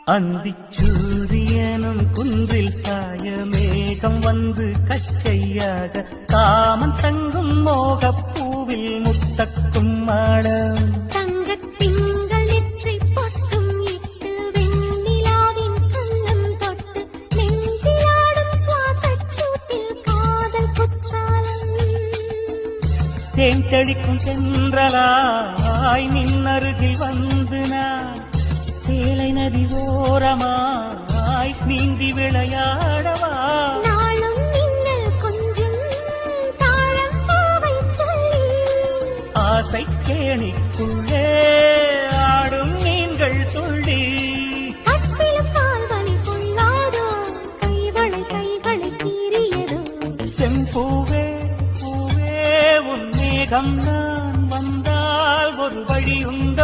அந்திச்சூரியனும் குன்றில் சாய மேகம் வந்து கச்சையாக காமன் தங்கும் மோகப்பூவில் முத்தக்கும் மாடம் தங்கத் திங்கள் நெற்றி பொட்டும் இட்டு வெண்ணிலாவின் கண்ணம் தொட்டு நெஞ்சிலாடும் சுவாசச் சூட்டில் காதல் குற்றாலம் தேன் தெளிக்கும் தென்றலாய் நின்னருகில் வந்து நான் சேலை நதி ஓரமாய் நீந்தி விளையாடவா நாளும் மின்னல் கொஞ்சம் தாழம் பாவை சொல்லி ஆசை கேணிக்குள்ளே ஆடும் மீன்கள் துள்ளி அப்பிலும் கால்வலி கொள்ளாதோ கைகளை கீறியதோ செம்பூவே பூவே உன் மேகம் நான் வந்தால் ஒரு வழி உண்டோ